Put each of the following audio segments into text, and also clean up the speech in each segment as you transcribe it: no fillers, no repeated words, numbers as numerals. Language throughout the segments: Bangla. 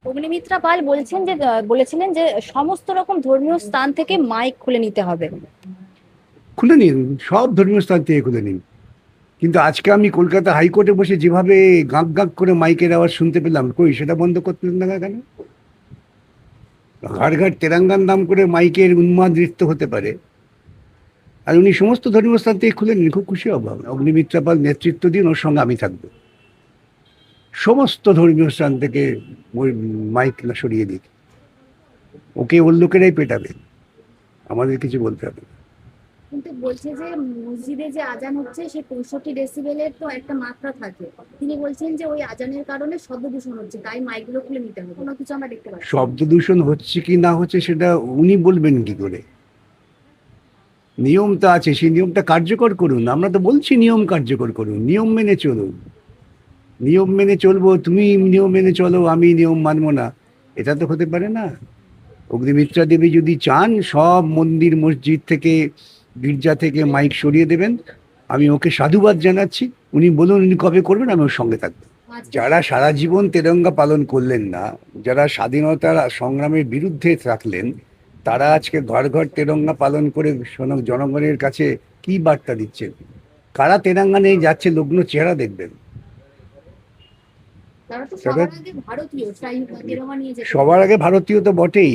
অগ্নিমিত্রা পাল বলছেন যে বলেছিলেন যে সমস্ত রকম ধর্মীয় স্থান থেকে মাইক খুলে নিতে হবে। খুলে নিন, সব ধর্মীয় স্থান থেকে খুলে নিন। কিন্তু আজকে আমি কলকাতা হাইকোর্টে বসে যেভাবে গাঁক গাঁক করে মাইকের আওয়াজ শুনতে পেলাম, কই সেটা বন্ধ করতেন না কেন? ঘাট ঘাট তেরাঙ্গার নাম করে মাইকের উন্মাদ নৃত্য হতে পারে, আর উনি সমস্ত ধর্মীয় স্থান থেকে খুলে নিন, খুব খুশি হব আমরা। অগ্নিমিত্রা পাল নেতৃত্ব দিন, ওর সঙ্গে আমি থাকবো। সমস্ত ধর্মীয় স্থান থেকে ওই মাইক না সরিয়ে দিক, ওকে ওর লোকেরাই পেটাবে, আমাদের কিছু বলতে হবে না। কিন্তু বলছে যে মসজিদে যে আজান হচ্ছে সে 65 ডেসিবেলের তো একটা মাত্রা থাকে। তিনি বলছেন যে ওই আজানের কারণে শব্দ দূষণ হচ্ছে, তাই মাইকগুলো খুলে নিতে হবে। কোনো কিছু আমরা দেখতে পাচ্ছি না। শব্দ দূষণ হচ্ছে কি না হচ্ছে সেটা উনি বলবেন কি করে? নিয়ম তো আছে, সেই নিয়মটা কার্যকর করুন। আমরা তো বলছি নিয়ম কার্যকর করুন, নিয়ম মেনে চলুন। নিয়ম মেনে চলবো, তুমি নিয়ম মেনে চলো, আমি নিয়ম মানবো না, এটা তো হতে পারে না। অগ্নিমিত্রা দেবী যদি চান সব মন্দির মসজিদ থেকে, গির্জা থেকে মাইক সরিয়ে দেবেন, আমি ওকে সাধুবাদ জানাচ্ছি। উনি বলুন উনি কবে করবেন, আমি ওর সঙ্গে থাকবো। আজকে যারা সারা জীবন তেরঙ্গা পালন করলেন না, যারা স্বাধীনতার সংগ্রামের বিরুদ্ধে থাকলেন, তারা আজকে ঘর ঘর তেরঙ্গা পালন করে জনগণের কাছে কি বার্তা দিচ্ছেন? কারা তেরঙ্গা নিয়ে যাচ্ছে লগ্ন চেহারা দেখবেন। তারা তো তবে সবার আগে ভারতীয়, তাই তেরোমা নিয়ে যেতে সবার বলছে। আগে ভারতীয় তো বটেই।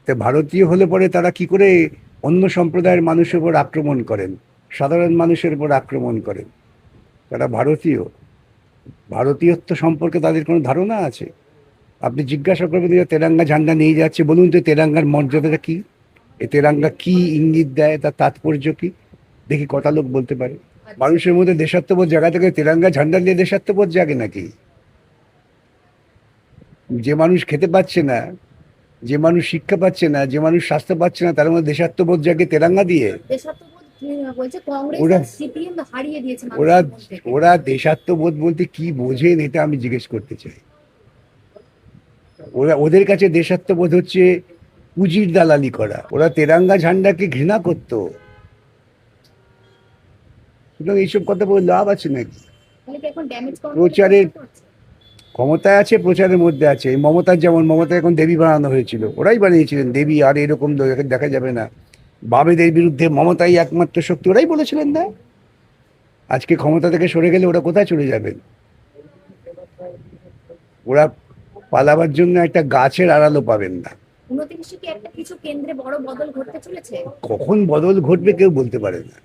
তো ভারতীয় হলে পরে তারা কি করে অন্য সম্প্রদায়ের মানুষের উপর আক্রমণ করেন, সাধারণ মানুষের উপর আক্রমণ করেন? তারা ভারতীয়, ভারতীয়ত্ব সম্পর্কে তাদের কোনো ধারণা আছে? আপনি জিজ্ঞাসা করবেন যে তেরাঙ্গা ঝান্ডা নিয়ে যাচ্ছে, বলুন তো তেরাঙ্গার মর্যাদাটা কি? এ তেরাঙ্গা কি ইঙ্গিত দেয়, তার তাৎপর্য কি? দেখি কটা লোক বলতে পারে। আচ্ছা। মানুষের মধ্যে দেশাত্মবোধ জায়গা থেকে তেরাঙ্গা ঝান্ডা নিয়ে দেশাত্মবোধ জাগে নাকি? যে মানুষ খেতে পাচ্ছে না, যে মানুষ শিক্ষা পাচ্ছে না, যে মানুষ স্বাস্থ্য পাচ্ছে না, তার মধ্যে দেশাত্মবোধ জাগে তেরাঙ্গা দিয়ে? দেশাত্মবোধ বলছে কংগ্রেস ওরা আর সিপিএম হারিয়ে দিয়েছে ওরা মানুষের মন থেকে। ওরা দেশাত্মবোধ বলতে কি বোঝেন, এটা আমি জিজ্ঞেস করতে চাই। ওদের কাছে দেশাত্মবোধ হচ্ছে পুঁজির দালালি করা। ওরা তেরাঙ্গা ঝান্ডাকে ঘৃণা করতো। সুতরাং এইসব কথা বলে লাভ আছে নাকি? তাহলে কি এখন ড্যামেজ কন্ট্রোলে প্রচারের চেষ্টা করছে? ক্ষমতায় আছে, প্রচারের মধ্যে আছে। এই মমতার যেমন, মমতা এখন দেবী বানানো হয়েছিল, ওরাই বানিয়েছিলেন দেবী, আর এরকম দেখা যাবে না। বামেদের বিরুদ্ধে মমতাই একমাত্র শক্তি, ওরাই বলেছিলেন না? আজকে ক্ষমতা থেকে সরে গেলে ওরা কোথায় চলে যাবেন? ওরা পালাবার জন্য একটা গাছের আড়ালও পাবেন না। 29 কি একটা কিছু কেন্দ্রে বড় বদল ঘটতে চলেছে? কখন বদল ঘটবে কেউ বলতে পারে না।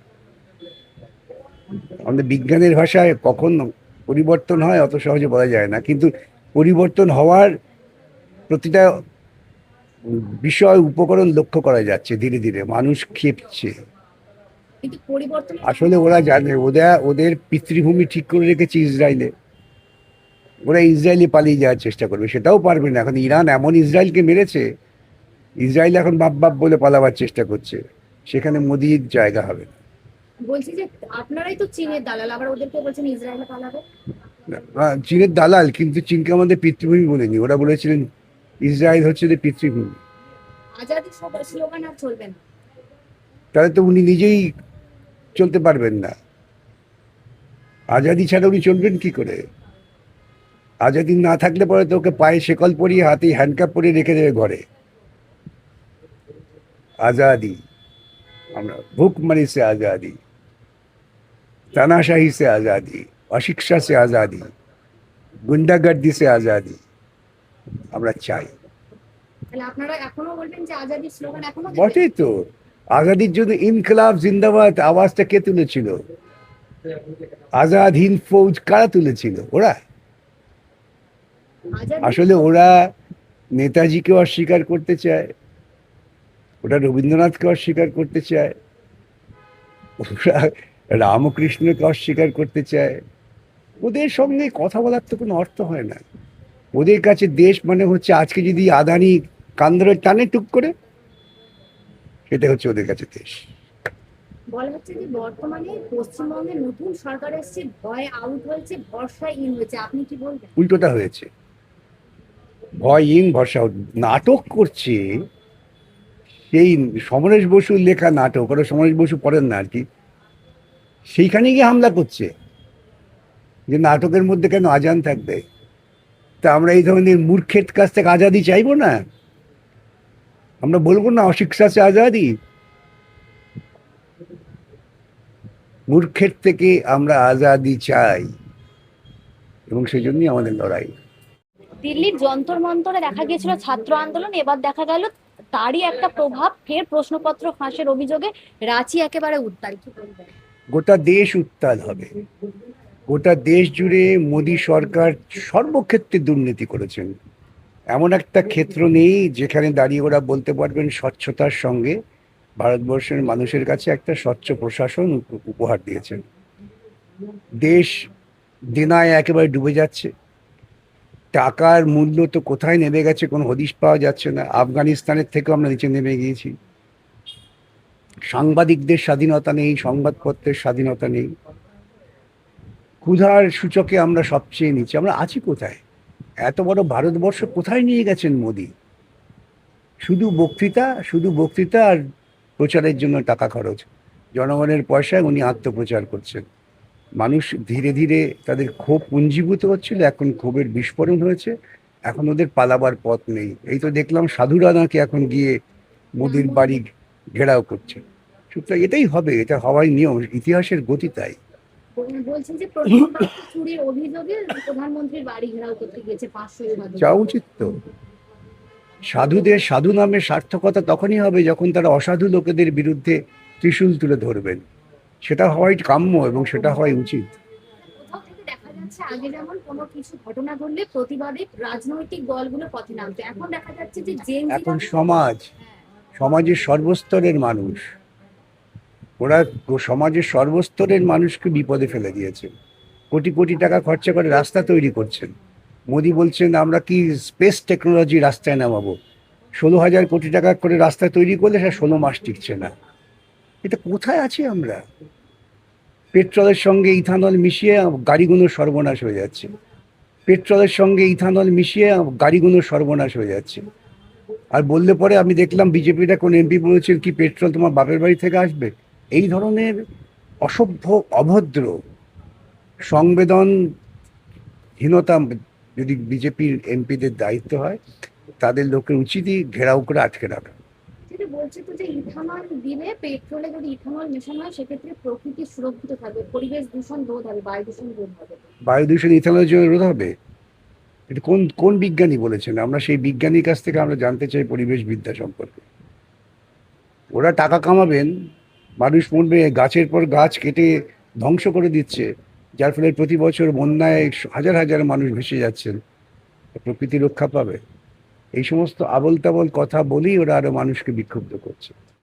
আমাদের বিজ্ঞানের ভাষায় কখন পরিবর্তন হয় অত সহজে বলা যায় না, কিন্তু পরিবর্তন হওয়ার প্রতিটা বিষয় উপকরণ লক্ষ্য করা যাচ্ছে। ধীরে ধীরে মানুষ ক্ষেপছে। কিন্তু পরিবর্তন আসলে ওরা জানে, ওদের পিতৃভূমি ঠিক করে রেখেছে ইসরায়েলে। ওরা ইসরায়েলে পালিয়ে যাওয়ার চেষ্টা করবে, সেটাও পারবে না। এখন ইরান এমন ইসরায়েলকে মেরেছে, ইসরায়েল এখন বাপ বাপ বলে পালাবার চেষ্টা করছে। সেখানে মোদির জায়গা হবে না। বলছি যে আপনারাই তো চীনের দালাল, আবার ওদেরকে বলছেন ইসরায়েলে পালাবে। চীনের দালাল, কিন্তু চীনকে আমাদের পিতৃভূমি বলেনি, ওরা বলেছিলেন ইসরায়েল হচ্ছে ওদের পিতৃভূমি। আজাদি স্লোগান আর চলবে না। তাহলে তো উনি নিজেই চলতে পারবেন না। আজাদি ছাড়া উনি চলবেন কি করে? আজাদি না থাকলে পরে তো ওকে পায়ে শেকল পরিয়ে হাতে হ্যান্ডকাপ পরিয়ে রেখে দেবে ঘরে। आजादी, আমরা भूखमरी से आजादी, तानाशाही से आजादी, अशिक्षा से आजादी, गुंडागर्दी से आजादी আমরা চাই। তাহলে আপনারা এখনো বলবেন যে আজাদি স্লোগান এখনো দেবেন? বটেই তো। আজাদির জন্য ইনকলাব জিন্দাবাদ আওয়াজটা কে তুলেছিল? আজাদ হিন্দ ফৌজ কারা তুলেছিল? ওরা। আজাদি আসলে ওরা নেতাজিকে অস্বীকার করতে চায়, ওরা রবীন্দ্রনাথকে অস্বীকার করতে চায়, ওরা রামকৃষ্ণকে অস্বীকার করতে চায়। ওদের সঙ্গে কথা বলার তো কোনো অর্থ হয় না। ওদের কাছে দেশ মানে হচ্ছে আজকে যদি আদানি কান ধরে টানে টুক করে, সেটা হচ্ছে ওদের কাছে দেশ। বলা হচ্ছে যে বর্তমানে পশ্চিমবঙ্গে নতুন সরকার এসেছে, ভয় আউট হয়েছে, ভরসা ইন হয়েছে, আপনি কি বলবেন? উল্টোটা হয়েছে, ভয় ইন ভরসা out। নাটক করছে সেই সমরেশ বসুর লেখা নাটক, ওরা সমরেশ বসু পড়েন না আর কি, সেইখানে গিয়ে হামলা করছে যে নাটকের মধ্যে কেন আজান থাকবে। তা আমরা এই ধরনের মূর্খের কাছ থেকে আজাদি চাইবো না? আমরা বলবো না অশিক্ষা সে আজাদি? মূর্খের থেকে আমরা আজাদি চাই, এবং সেই জন্যই আমাদের লড়াই। দিল্লির যন্তর মন্তরে দেখা গিয়েছিল ছাত্র আন্দোলন, এবার দেখা গেল তারই একটা প্রভাব, ফের প্রশ্নপত্র ফাঁসের অভিযোগে রাঁচি একেবারে উত্তাল। কি বলবেন? গোটা দেশ উত্তাল হবে। গোটা দেশ জুড়ে মোদী সরকার সর্বক্ষেত্রে দুর্নীতি করেছেন। এমন একটা ক্ষেত্র নেই যেখানে দাঁড়িয়ে ওরা বলতে পারবেন স্বচ্ছতার সঙ্গে ভারতবর্ষের মানুষের কাছে একটা স্বচ্ছ প্রশাসন উপহার দিয়েছেন। দেশ দেনায় একেবারে ডুবে যাচ্ছে। টাকার মূল্য তো কোথায় নেমে গেছে কোনো হদিশ পাওয়া যাচ্ছে না। আফগানিস্তানের থেকেও আমরা নিচে নেমে গিয়েছি। সাংবাদিকদের স্বাধীনতা নেই, সংবাদপত্রের স্বাধীনতা নেই। ক্ষুধার সূচকে আমরা সবচেয়ে নিচে। আমরা আছি কোথায়? এত বড় ভারতবর্ষ কোথায় নিয়ে গেছেন মোদি? শুধু বক্তৃতা আর প্রচারের জন্য টাকা খরচ। জনগণের পয়সায় উনি আত্মপ্রচার করছেন। মানুষ ধীরে ধীরে তাদের ক্ষোভ পুঞ্জীভূত হচ্ছিল, এখন ক্ষোভের বিস্ফোরণ হয়েছে। এখন ওদের পালাবার পথ নেই। এই তো দেখলাম সাধুরা নাকি এখন গিয়ে মোদির বাড়ি ঘেরাও করছে। সুতরাং এটাই হবে, এটা হওয়াই নিয়ম, ইতিহাসের গতি তাই। বলছেন যে প্রশ্নপত্র চুরির অভিযোগে প্রধানমন্ত্রীর বাড়ি ঘেরাও করতে গিয়েছে 500 সাধু। যাওয়া উচিত তো। সাধুদের সাধু নামের সার্থকতা তখনই হবে যখন তারা অসাধু লোকেদের বিরুদ্ধে ত্রিশূল তুলে ধরবেন। সেটা হওয়াই কাম্য এবং সেটা হওয়াই উচিত। কোথাও থেকে দেখা যাচ্ছে আগে যেমন কোনো কিছু ঘটনা ঘটলে প্রতিবাদে রাজনৈতিক দলগুলো পথে নামতো, এখন দেখা যাচ্ছে যে এখন সমাজের সর্বস্তরের মানুষ, ওরা সমাজের সর্বস্তরের মানুষকে বিপদে ফেলে দিয়েছে। কোটি কোটি টাকা খরচা করে রাস্তা তৈরি করছেন। মোদি বলছেন আমরা কি স্পেস টেকনোলজি রাস্তায় নামাবো। 16,000 কোটি টাকা করে রাস্তা তৈরি করলে সেটা 16 মাস টিকছে না। এটা কোথায় আছি আমরা? পেট্রোলের সঙ্গে ইথানল মিশিয়ে গাড়িগুলো সর্বনাশ হয়ে যাচ্ছে। পেট্রোলের সঙ্গে ইথানল মিশিয়ে গাড়িগুলো সর্বনাশ হয়ে যাচ্ছে। আর বললে পরে আমি দেখলাম বিজেপিটা কোন এমপি বলেছেন কি পেট্রোল তোমার বাপের বাড়ি থেকে আসবে। এই ধরনের অসভ্য, অভদ্র, সংবেদনহীনতা যদি বিজেপির এমপিদের দায়িত্ব হয়, তাদের লোকের উচিতই ঘেরাও করে আটকে রাখা। যেটা বলছে তো যে ইথানল দিলে, পেট্রোলে যদি ইথানল মেশানো হয় সেক্ষেত্রে প্রকৃতি সুরক্ষিত থাকবে, পরিবেশ দূষণ রোধ হবে, বায়ু দূষণ রোধ হবে। বায়ু দূষণ ইথানলের জন্য রোধ হবে? এটা কোন কোন বিজ্ঞানী বলেছেন? আমরা সেই বিজ্ঞানীর কাছ থেকে আমরা জানতে চাই পরিবেশবিদ্যা সম্পর্কে। ওরা টাকা কামাবেন, মানুষ মরবে, গাছের পর গাছ কেটে ধ্বংস করে দিচ্ছে, যার ফলে প্রতি বছর বন্যায় হাজার হাজার মানুষ ভেসে যাচ্ছেন। প্রকৃতি রক্ষা পাবে? এই সমস্ত আবোল তাবোল কথা বলেই ওরা আরো মানুষকে বিক্ষুব্ধ করছে।